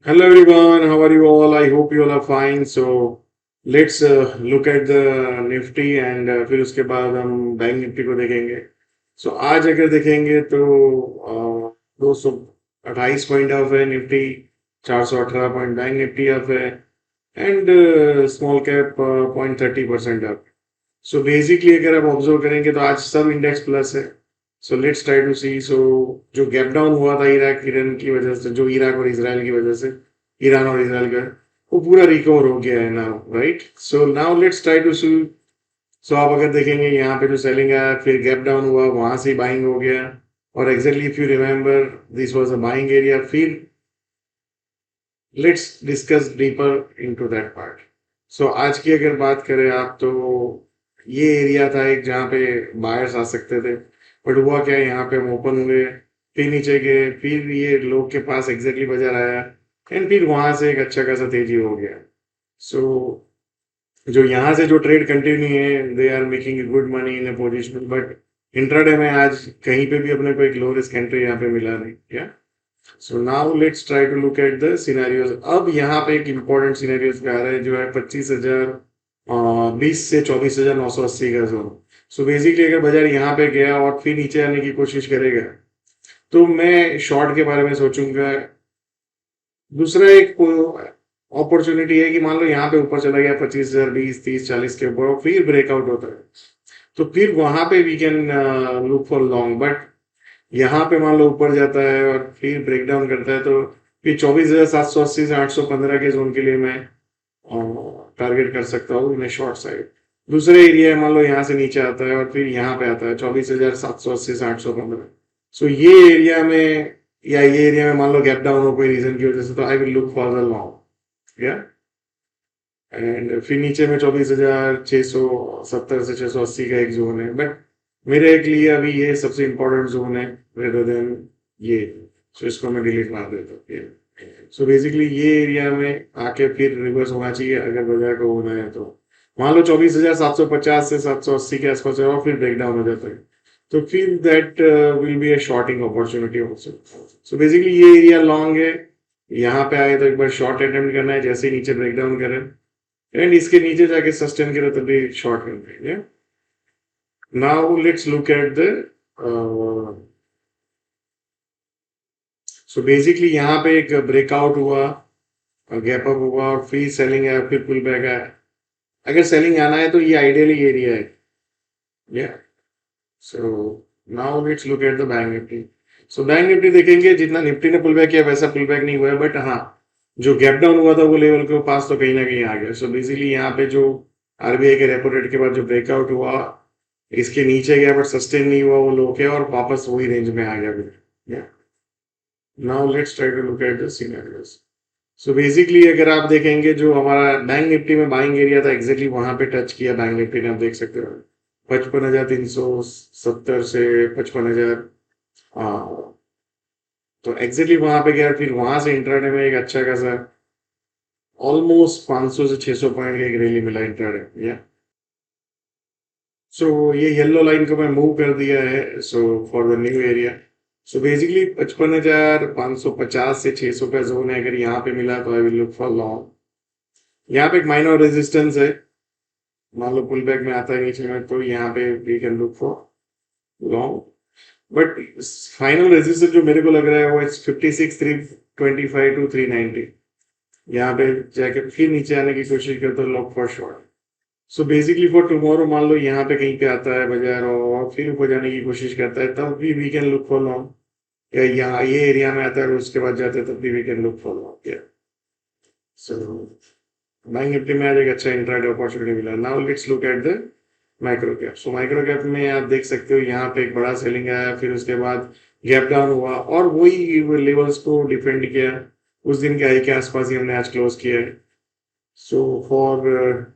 Hello everyone, how are you all? I hope you all are fine. So let's look at the Nifty and फिर उसके बाद हम bank Nifty को देखेंगे. So आज अगर देखेंगे तो 228 पॉइंट ऑफ है Nifty, 418 point bank Nifty off है and small cap 0.30% up. So basically अगर आप ऑब्जर्व करेंगे तो आज सब इंडेक्स प्लस है. So let's try to see. सो जो गैप डाउन हुआ था इराक ईरान की वजह से, जो इराक और इसराइल की वजह से, ईरान और इसराइल का, वो पूरा रिकवर हो गया है now, right? So now let's try to see. So आप अगर देखेंगे यहाँ पे जो सेलिंग आया, फिर गैप डाउन हुआ, वहां से बाइंग हो गया. और exactly if you remember, this was a buying area. फिर let's discuss deeper into that part. So आज की अगर बात करें आप, तो ये एरिया था एक जहाँ पे बायर्स आ सकते थे. बट हुआ क्या, यहाँ पे हम ओपन हुए, फिर नीचे गए, फिर ये लोग के पास एग्जैक्टली बाजार आया एंड फिर वहां से एक अच्छा खासा तेजी हो गया. सो जो यहाँ से जो ट्रेड कंटिन्यू है, they are making good money in a position. But intraday में आज कहीं पे भी अपने को एक लो रिस्क एंट्री यहाँ पे मिला नहीं क्या. So now let's try to look at the scenarios. अब यहाँ पे एक इम्पोर्टेंट सिनेरियोज पे आ रहा है जो है 25,000, 20 से 24,980 का जोन. सो बेसिकली अगर बाजार यहाँ पे गया और फिर नीचे आने की कोशिश करेगा, तो मैं शॉर्ट के बारे में सोचूंगा. दूसरा एक अपॉर्चुनिटी है कि मान लो यहाँ पे ऊपर चला गया 25,000, 20, 30, 40 के ऊपर और फिर ब्रेकआउट होता है, तो फिर वहां पे we can look for long. But यहाँ पे मान लो ऊपर जाता है और फिर ब्रेकडाउन करता है, तो फिर 24,780 से 815 के जोन के लिए मैं टारगेट कर सकता हूँ इन शॉर्ट साइड. दूसरे एरिया है, मान लो यहाँ से नीचे आता है और फिर यहाँ पे आता है 24,780 से 815. सो ये एरिया में, या ये एरिया में मान लो गैप डाउन हो कोई रीजन की वजह से, तो I will look for the long. या एंड फिर नीचे में 24,670 से 680 का एक जोन है. बट मेरे के लिए अभी ये सबसे इंपॉर्टेंट जोन है रेदर देन ये. सो इसको मैं डिलीट मार देता हूँ. सो बेसिकली ये एरिया में आके फिर रिवर्स होना चाहिए अगर बाजार को होना है. तो मान लो 24,750 से 780 के आसपास है और फिर ब्रेक डाउन हो जाता है, तो फिर that will be a shorting opportunity also. So basically ये एरिया लॉन्ग है. यहाँ पे आए तो एक बार शॉर्ट अटेम्प्ट करना है जैसे ही नीचे ब्रेक डाउन करें, एंड इसके नीचे जाके सस्टेन करे तभी शॉर्ट करना है. Now let's look at the. So basically यहाँ पे एक ब्रेकआउट हुआ, गैप अप हुआ और फिर सेलिंग आया, फिर पुल बैक आया. अगर सेलिंग आना है तो ये आइडियली एरिया है. या सो now let's look at the bank Nifty. So bank Nifty देखेंगे, जितना निफ्टी ने पुल बैक किया वैसा पुल बैक नहीं हुआ है, बट हाँ, जो गैप डाउन हुआ था वो लेवल के पास तो कहीं ना कहीं आ गया. सो बेसिकली यहाँ पे जो आरबीआई के रेपो रेट के बाद जो ब्रेकआउट हुआ, इसके नीचे गया बट सस्टेन नहीं हुआ वो लो के, और वापस वही रेंज में आ गया. Now let's try to look at the scenarios. So basically अगर आप देखेंगे, जो हमारा बैंक निफ्टी में बाइंग एरिया था एग्जैक्टली वहां पे टच किया बैंक निफ्टी ने, आप देख सकते हो 55,370 से 55,000. हाँ, तो एग्जैक्टली वहां पे गया, फिर वहां से इंट्राडे में एक अच्छा खासा ऑलमोस्ट 500 से 600 पॉइंट का एक रैली मिला इंट्राडे. या सो ये येलो लाइन को मैं मूव कर दिया है, so for the new area. So basically 55,550 से 600 का जोन है. अगर यहाँ पे मिला तो I will look for long. यहाँ पे एक माइनर रेजिस्टेंस है, मान लो पुल बैक में आता है नीचे में, तो यहाँ पे we can look for long. But final resistance जो मेरे को लग रहा है वो 56,325 to 390. यहाँ पे जाके फिर नीचे आने की कोशिश करते हो, lock for short. So basically for tomorrow मान लो यहाँ पे कहीं पे आता है बाजार और फिर ऊपर जाने की कोशिश करता है, तब भी we can look for long. या यहाँ ये एरिया में आता है और उसके बाद जाते हैं, तब भी we can look for long. So bank Nifty में आज एक अच्छा इंट्राडे अपॉर्चुनिटी मिला. Now let's look at the micro cap. So micro cap में आप देख सकते हो यहाँ पे एक बड़ा सेलिंग आया, फिर उसके बाद गैप डाउन हुआ और वही लेवल्स को डिफेंड किया. उस दिन के हाई के आसपास ही हमने आज क्लोज किया है. So for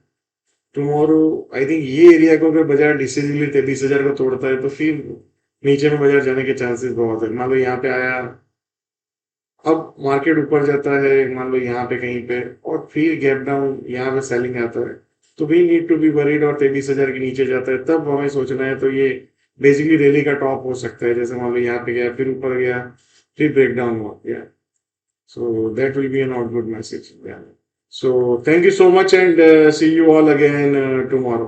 tomorrow I think ये एरिया को अगर बाजार डिसिजनली 23,000 को तोड़ता है, तो फिर नीचे में बाजार जाने के चांसेस बहुत है. मान लो यहाँ पे आया, अब मार्केट ऊपर जाता है मान लो यहाँ पे कहीं पे, और फिर गैप डाउन यहाँ पे सेलिंग आता है, तो we need to be worried. और 23,000 के नीचे जाता है तब हमें सोचना है. तो ये बेसिकली रैली का टॉप हो सकता है, जैसे मान लो यहाँ पे गया, फिर ऊपर गया, फिर ब्रेक डाउन हुआ गया. So that will be an output message. Yeah. So thank you so much and see you all again tomorrow.